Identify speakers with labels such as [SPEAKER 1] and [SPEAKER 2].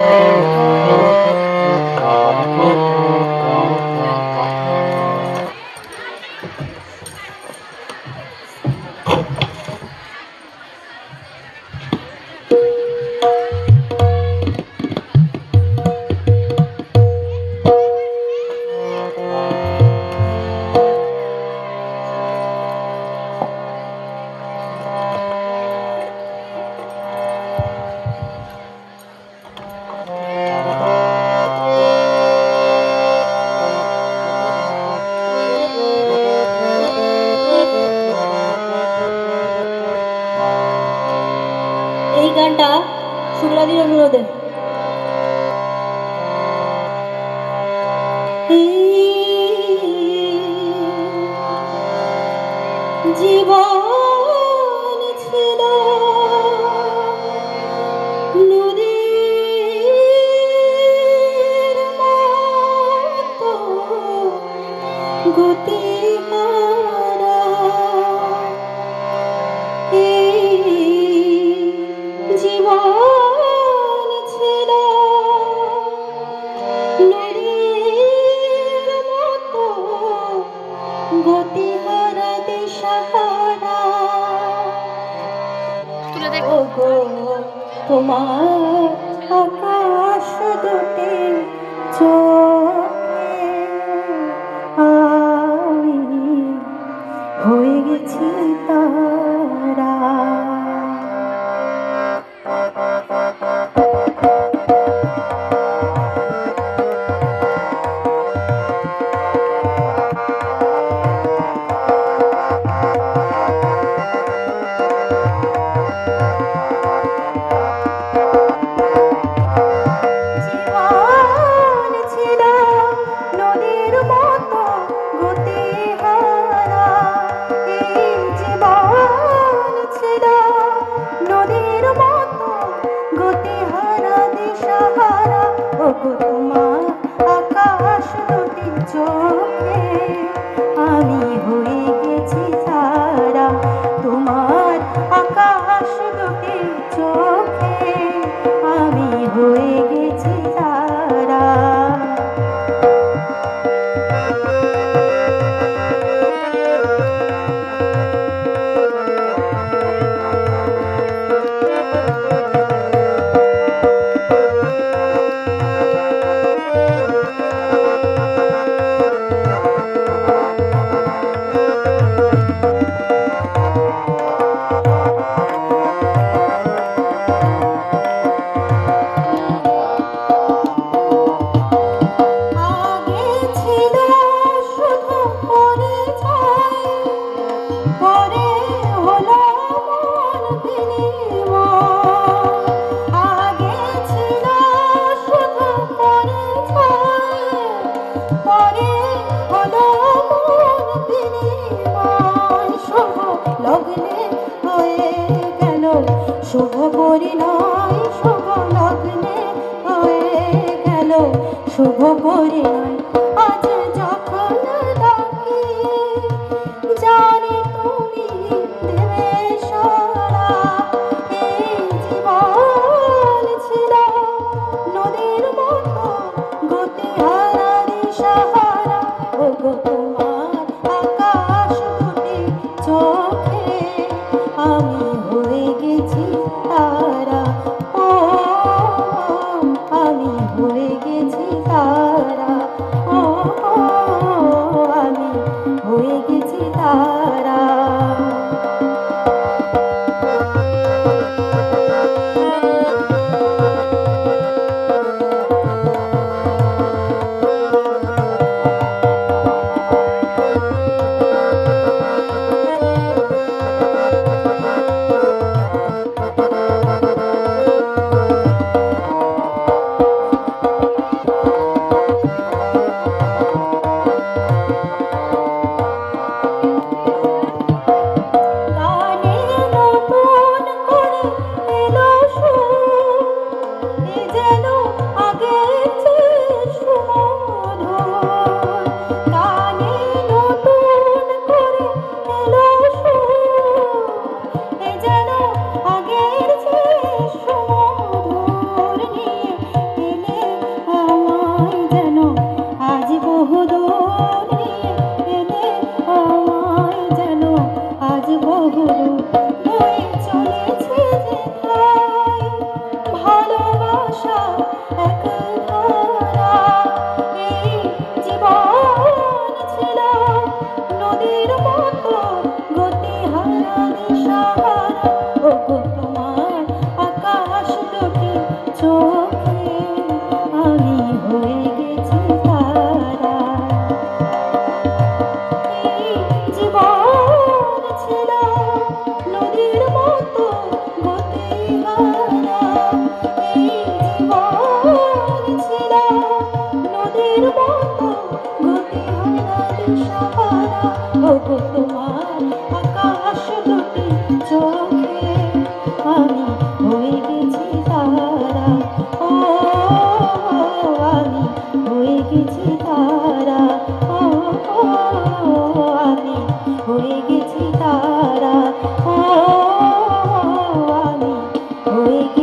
[SPEAKER 1] এই গানটা শুক্লাদির অনুরোধে। জীবন ছিল নদীর মতো গতিহারা, জীবন ছিল নদীর মতো গতিহারা দিশাহারা। ওগো তোমার আকাশ দুটি চোখে আমি হয়ে গেছি তারা। তোমার আকাশ দুটি চোখে আমি হয়ে গেছি তারা। তোমার আকাশ দুটি চোখে আমি হয়ে গেছি তারা। শুভ পরিণয় শুভ লগ্নে হয়ে গেল শুভ পরিণয়। আজ যখন ডাকি জানি তুমি দেবে সাড়া। এই জীবন ছিল নদীর মতো গতিহারা দিশাহারা। ওগো তোমার আকাশ দুটি চোখে আমি হয়ে গেছি তারা। ও আমি হয়ে গেছি তারা। ও আমি হয়ে গেছি তারা। হয়ে